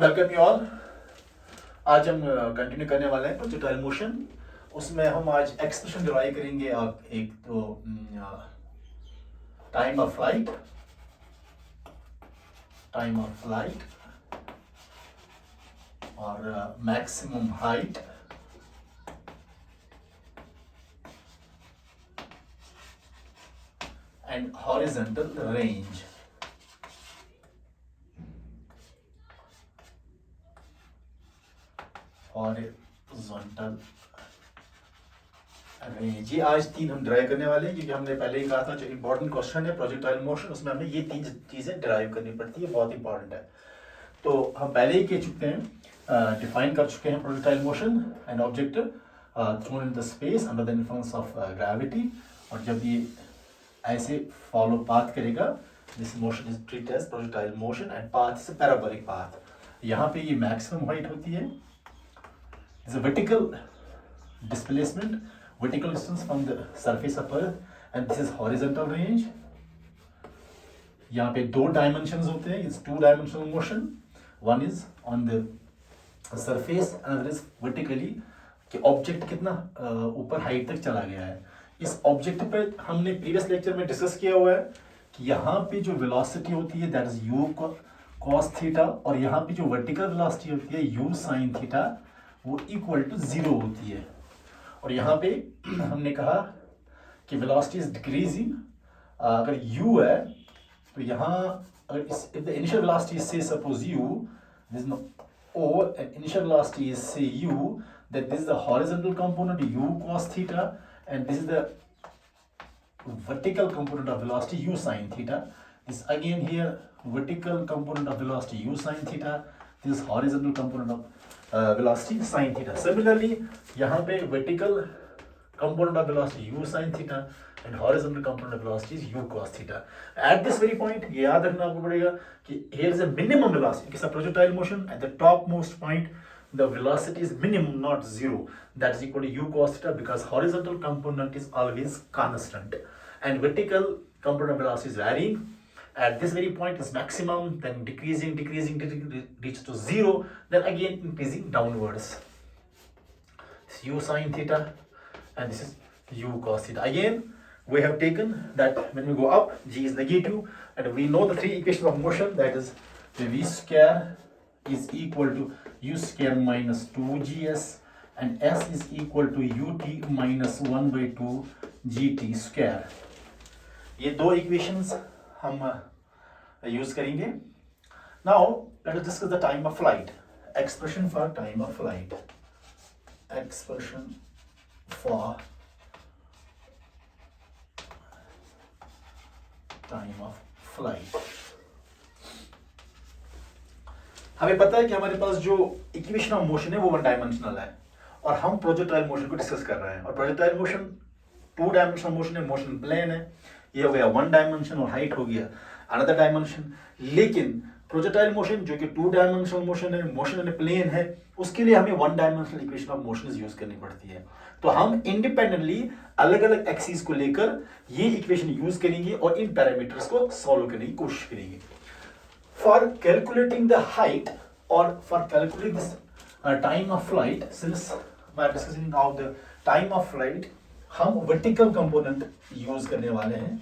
Welcome you all. आज हम continue करने वाले हैं प्रोजेक्टाइल मोशन। उसमें हम आज एक्सप्रेशन डिराइव करेंगे। आप एक तो टाइम ऑफ फ्लाइट और maximum height and horizontal range. Horizontal range, ये आज तीन हम ड्राइव करने वाले हैं, क्योंकि हमने पहले ही कहा था जो इंपॉर्टेंट क्वेश्चन है प्रोजेक्टाइल मोशन, उसमें हमें ये तीन चीज़ें ड्राइव करनी पड़ती है, बहुत इंपॉर्टेंट है। तो हम पहले ही कह चुके हैं, डिफाइन कर चुके हैं projectile motion and object thrown in the space under the influence of gravity. और जब ये ऐसे फॉलो पाथ करेगा, this motion is treated as projectile motion and path is parabolic path. यहाँ पे ये मैक्सिमम हाइट होती है, is a vertical displacement, vertical distance from the surface of earth, and this is horizontal range. यहाँ पे दो dimensions होते हैं, it's two dimensional motion, one is on the surface, another is vertically, कि object कितना ऊपर हाइट तक चला गया है। इस ऑब्जेक्ट पे हमने प्रीवियस लेक्चर में डिस्कस किया हुआ है कि यहाँ पे जो वेलोसिटी होती है that is u cos theta, और यहाँ पे जो वर्टिकल वेलोसिटी होती है u sin थीटा, वो इक्वल टू 0 होती है। और यहाँ पे हमने कहा कि वेलोसिटी इज डिक्रीजिंग। अगर u है तो यहाँ अगर if the initial velocity is say suppose u, this is o, and initial velocity is say u, that this is the horizontal component u cos theta, and this is the vertical component of velocity u sin theta. This again here vertical component of velocity u sin theta, this is horizontal component of velocity sin theta. Similarly यहाँ पे vertical component of velocity u sin theta and horizontal component of velocity is u cos theta. At this very point ये याद रखना आपको पड़ेगा कि here is a minimum velocity. It's a projectile motion at the topmost point. The velocity is minimum, not zero. That is equal to u cos theta, because horizontal component is always constant and vertical component of velocity is varying. At this very point is maximum, then decreasing, reaches to 0, then again increasing downwards. This is u sin theta and this is u cos theta. Again, we have taken that when we go up, g is negative, and we know the three equations of motion, that is the v square is equal to u square minus 2gs, and s is equal to ut minus 1 by 2 gt square. ये दो equations हम use करेंगे. Now let us discuss the time of flight. Expression for time of flight. Expression for time of flight. हमें पता है कि हमारे पास जो इक्वेशन ऑफ मोशन है वो वन डायमेंशनल है, और हम प्रोजेक्टाइल मोशन को डिस्कस कर रहे हैं। और projectile motion two dimensional motion है, मोशन प्लेन है, ये हो गया वन डायमेंशन, और हाइट हो गया अनदर डायमेंशन। लेकिन प्रोजेक्टाइल मोशन जो कि टू डायमेंशनल मोशन है, मोशन इन प्लेन है, उसके लिए हमें one dimensional equation of motion use करनी पड़ती है। तो हम इंडिपेंडेंटली अलग अलग एक्सिस को लेकर ये इक्वेशन यूज करेंगे और इन पैरामीटर्स को सॉल्व करने की कोशिश करेंगे। For calculating the height or for calculating this time of flight, since we are discussing now the time of flight, हम vertical component use करने वाले हैं।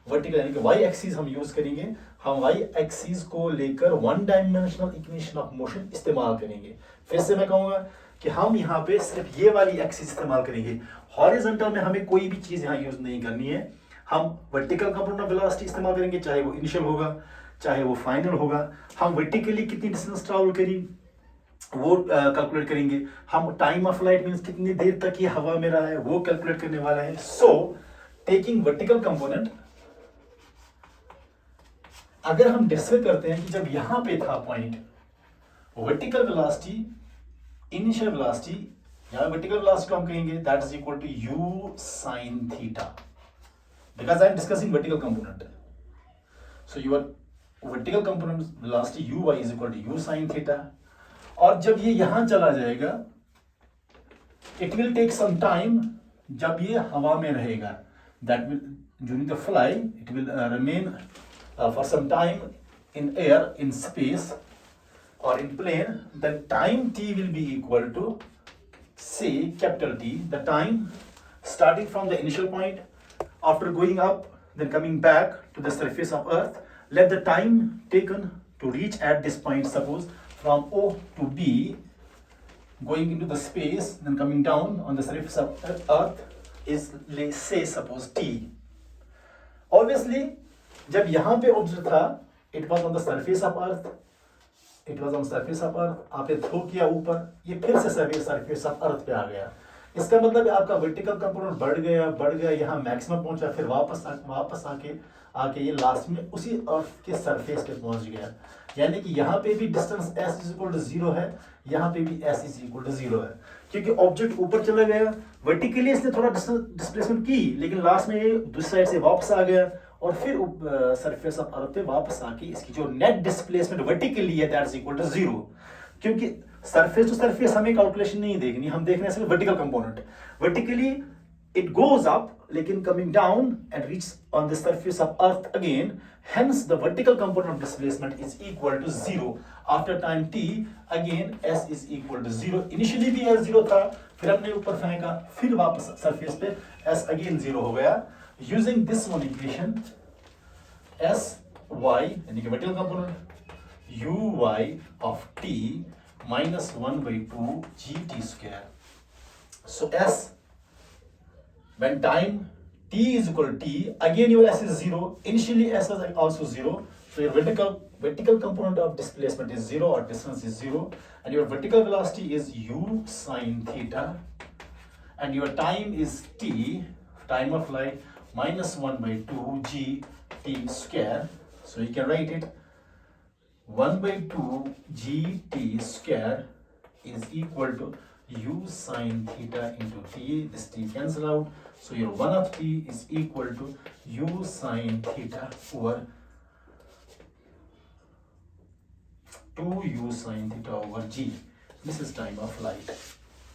vertical यानी कि y axis हम use करेंगे। हम y axis को लेकर one dimensional equation of motion इस्तेमाल करेंगे। फिर से मैं कहूँगा कि हम यहाँ पे सिर्फ ये वाली एक्सिस इस्तेमाल करेंगे। हॉरिजॉन्टल में हमें कोई भी चीज़ यहाँ यूज नहीं करनी है। हम वर्टिकल कंपोनेंट ऑफ वेलोसिटी इस्तेमाल करेंगे, चाहे वो इनिशियल होगा चाहे वो फाइनल होगा। हम वर्टिकली कितनी डिस्टेंस ट्रैवल करी वो कैलकुलेट करेंगे। हम टाइम ऑफ फ्लाइट मींस कितनी देर तक ये हवा में रहा है वो कैलकुलेट करने वाला है। सो टेकिंग वर्टिकल कंपोनेंट, अगर हम डिस्कस करते हैं कि जब यहां पे था point, vertical velocity, initial velocity, या वर्टिकल वेलोसिटी को हम कहेंगे that is equal to u sin theta, because I am discussing vertical component. So your vertical component velocity uy is equal to u sin theta. और जब ये यहां चला जाएगा, it will take some time, जब ये हवा में रहेगा, that will during the fly it will remain for some time in air in space, or in plane, then time t will be equal to, say, capital T, the time starting from the initial point, after going up, then coming back to the surface of Earth. Let the time taken to reach at this point, suppose from O to B, going into the space, then coming down on the surface of Earth, is, let's say, suppose T. Obviously, जब यहाँ पे object था, it was on the surface of Earth, it was on surface of Earth, आपने throw किया ऊपर, ये फिर से surface of Earth पे आ गया. इसका मतलब आपका वर्टिकल कंपोनेंट बढ़ गया यहाँ मैक्सिमम पहुंचा, फिर वापस आके ये लास्ट में उसी अर्थ के सरफेस पे पहुंच गया. यानी कि यहाँ पे भी distance s is equal to 0 है, यहाँ पे भी s इज इक्वल टू 0 है, क्योंकि ऑब्जेक्ट ऊपर चला गया, वर्टिकली इसने थोड़ा डिस्प्लेसमेंट की, लेकिन लास्ट में ये दूसरी साइड से वापस आ गया और फिर सरफेस ऑफ अर्थ पे वापस आके इसकी जो नेट डिस्प्लेसमेंट वर्टिकली है दैट इज इक्वल टू 0. क्योंकि सरफेस टू सरफेस हमें कैलकुलेशन नहीं देखनी, हम देख रहे हैं सिर्फ vertical component. Vertically it goes up, लेकिन coming down and reach on the surface of Earth again. Hence, the vertical component of displacement is equal to 0. After time t, again s is equal to 0. Initially भी s 0 था, फिर हमने ऊपर फेंका, फिर वापस surface पे s again 0 हो गया. Using this one equation, s y यानी कि vertical component u y of t minus 1 by 2 gt square. So s, when time t is equal to t, again your s is 0. Initially s was also 0. So your vertical component of displacement is 0, or distance is 0, and your vertical velocity is u sine theta, and your time is t, time of flight, minus 1 by 2 g t square. So you can write it 1 by 2 g t square is equal to u sine theta into t. This t cancel out, so your 1 of t is equal to u sine theta over 2 u sine theta over g. This is time of flight.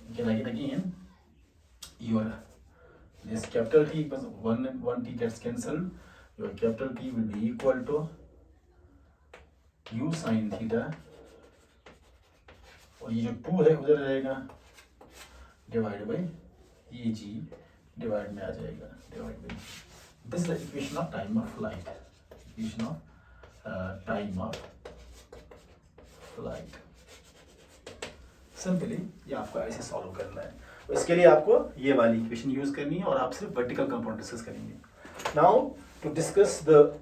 You can write it again. Your this capital T equals 1 and 1 t gets cancelled. Your capital T will be equal to u sine theta, और ये जो 2 है उधर रहेगा, divide by ये g divide में आ जाएगा, divide by. This is the equation of time of flight, equation of time of flight. Simply ये आपको ऐसे सॉल्व करना है. इसके लिए आपको ये वाली इक्वेशन यूज करनी है और आप सिर्फ वर्टिकल कंपोनेंट डिस्कस करेंगे. Now to discuss the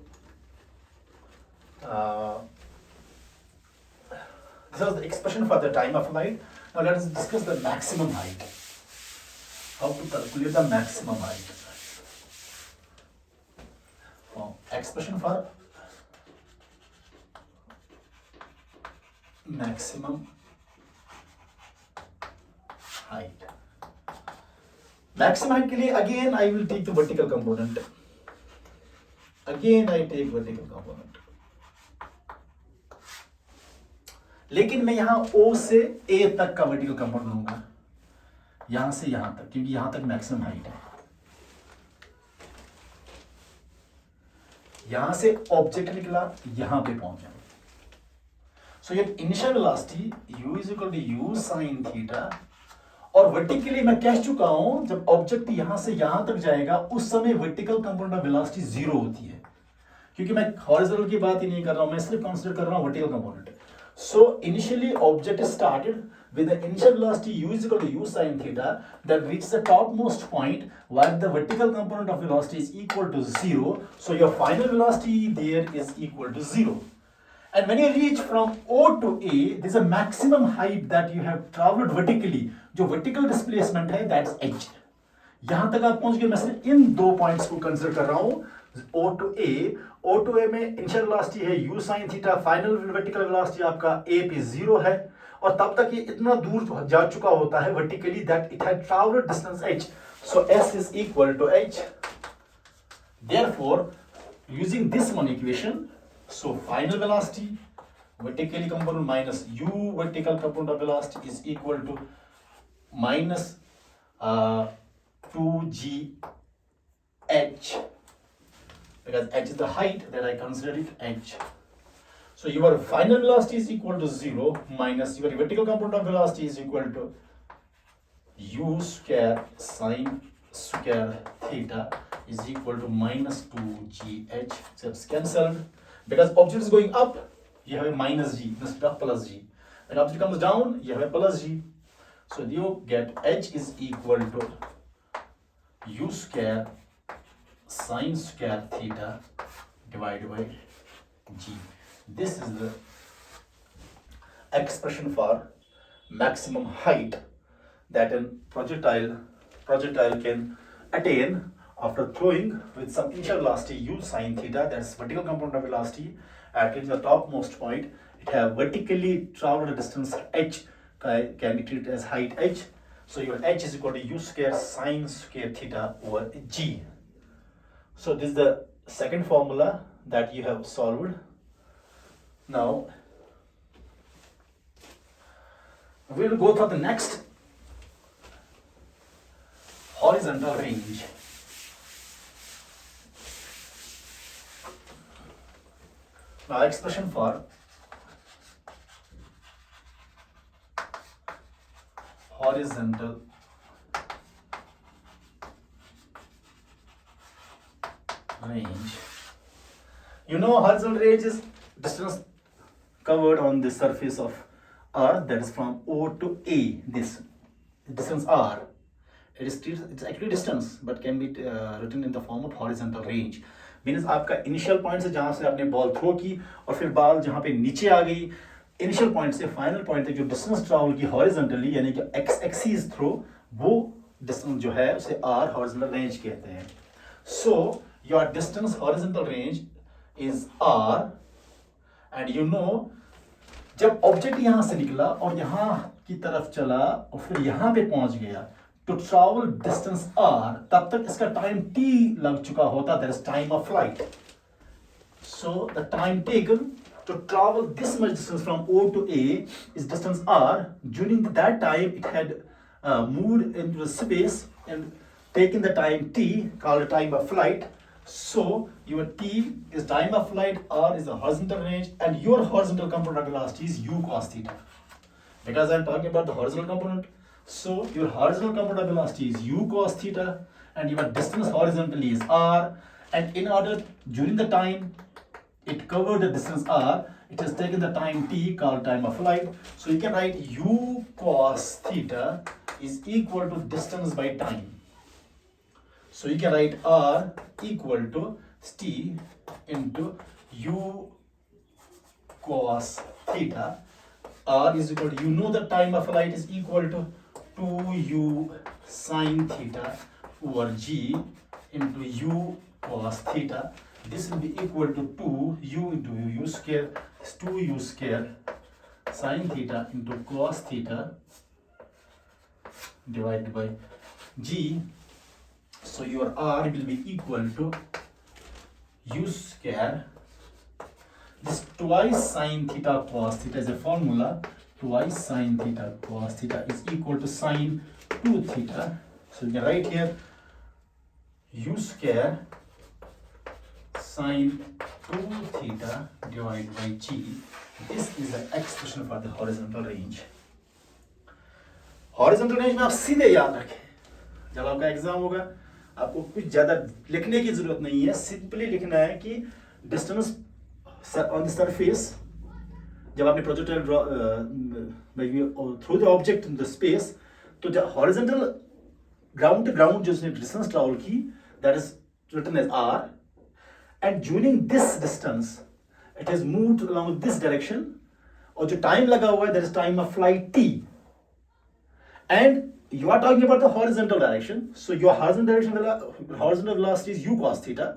this was the expression for the time of flight. Now let us discuss the maximum height. How to calculate the maximum height. Expression for maximum height. Maximum height के लिए again I will take the vertical component. Again I take vertical component. लेकिन मैं यहां O से A तक का vertical component लूंगा, यहां से यहां तक, क्योंकि यहां तक मैक्सिमम हाइट है. यहां से ऑब्जेक्ट निकला, यहां पे पहुंचा. सो ये initial velocity u is equal to u sine theta, और वर्टिकली मैं कह चुका हूं जब ऑब्जेक्ट यहां से यहां तक जाएगा उस समय वर्टिकल कंपोनेंट ऑफ वेलोसिटी 0 होती है, क्योंकि मैं हॉरिजॉन्टल की बात ही नहीं कर रहा हूं, मैं सिर्फ कंसीडर कर रहा हूं vertical component. So initially object is started with the initial velocity u is equal to u sine theta, that reaches the topmost point where the vertical component of velocity is equal to 0. So your final velocity there is equal to 0. And when you reach from O to A, there is a maximum height that you have traveled vertically. जो vertical displacement है that is h. यहाँ तक आप पहुँच गए. मैं सिर्फ इन दो पॉइंट्स को कंसिडर कर रहा हूँ, O to A. O to A में इनिशियल वेलोसिटी है u sin theta, final vertical velocity आपका A पे 0 है, और तब तक ये इतना दूर जा चुका होता है vertically that it had travelled distance h. So s is equal to h. Therefore using this one equation, so final velocity vertically component minus u vertical component of velocity is equal to minus 2g h, because h is the height that I consider it h. So your final velocity is equal to 0 minus your vertical component of velocity is equal to u square sine square theta is equal to minus 2gh. It's cancelled because object is going up, you have a minus g instead of plus g. When object comes down, you have a plus g. So you get h is equal to u square sine square theta divided by g. This is the expression for maximum height that a projectile can attain after throwing with some initial velocity u sine theta, that's vertical component of velocity, at reaching the topmost point. It have vertically traveled a distance h, can be treated as height h. So your h is equal to u square sine square theta over g. So this is the second formula that you have solved. Now we will go through the next horizontal range. Now expression for horizontal range. You know horizontal range is distance covered on the surface of Earth, that is from O to A. This distance R. It's actually distance but can be written in the form of horizontal range. Means आपका initial point से जहां से आपने ball throw की और फिर ball जहां पे नीचे आ गई, इनिशियल पॉइंट से फाइनल पॉइंट तक जो डिस्टेंस ट्रैवल की हॉरिजॉन्टली यानी कि एक्स एक्सिस थ्रू, वो डिस्टेंस जो है उसे आर हॉरिजॉन्टल रेंज कहते हैं. So your distance horizontal range is R and you know जब ऑब्जेक्ट यहां से निकला और यहां की तरफ चला और फिर यहां पे पहुंच गया, to travel distance r, तब तक इसका टाइम t लग चुका होता, that is time of flight. So the time taken to travel this much distance from O to A is distance r. During that time it had moved into the space and taken the time t, called the time of flight. So your t is time of flight, r is the horizontal range, and your horizontal component of velocity is u cos theta. Because I am talking about the horizontal component, so your horizontal component of velocity is u cos theta and your distance horizontally is r, and in order during the time it covered the distance r, it has taken the time t, called time of flight. So you can write u cos theta is equal to distance by time. So you can write r equal to t into u cos theta. R is equal to, you know the time of flight is equal to 2u sine theta over g into u cos theta. This will be equal to 2u into u square, is 2u square sine theta into cos theta divided by g. So your r will be equal to u square, this twice sine theta cos theta is a formula. Twice sine theta cos theta is equal to sine 2 theta. So you can write here u square sine 2 theta divided by g. This is the expression for the horizontal range. Horizontal range में आप सीधे याद रखें, जब आपका exam होगा आपको कुछ ज्यादा लिखने की जरूरत नहीं है, सिंपली लिखना है कि डिस्टेंस ऑन द सरफेस, जब आपने projectile through the object in the space, तो जब हॉरिजॉन्टल ग्राउंड टू ग्राउंड जो उसने डिस्टेंस ट्रैवल की, that is written as R, and during this distance it has moved along this direction, और जो time लगा हुआ है that is time of flight T, and you are talking about the horizontal direction, so your horizontal velocity is u cos theta.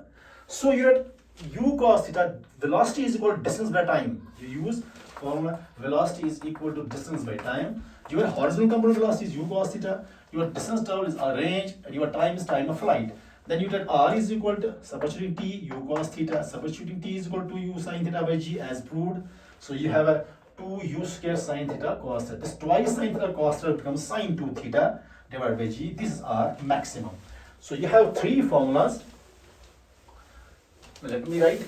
So you're at u cos theta, velocity is equal to distance by time. You use formula velocity is equal to distance by time. Your horizontal component velocity is u cos theta, your distance traveled is r range, and your time is time of flight. Then you get r is equal to substituting t u cos theta, substituting t is equal to u sin theta by g as proved. So you have a 2u square sin theta cos theta. This twice sin theta cos theta becomes sin 2 theta divided by g. This is our maximum. So you have three formulas. Let me write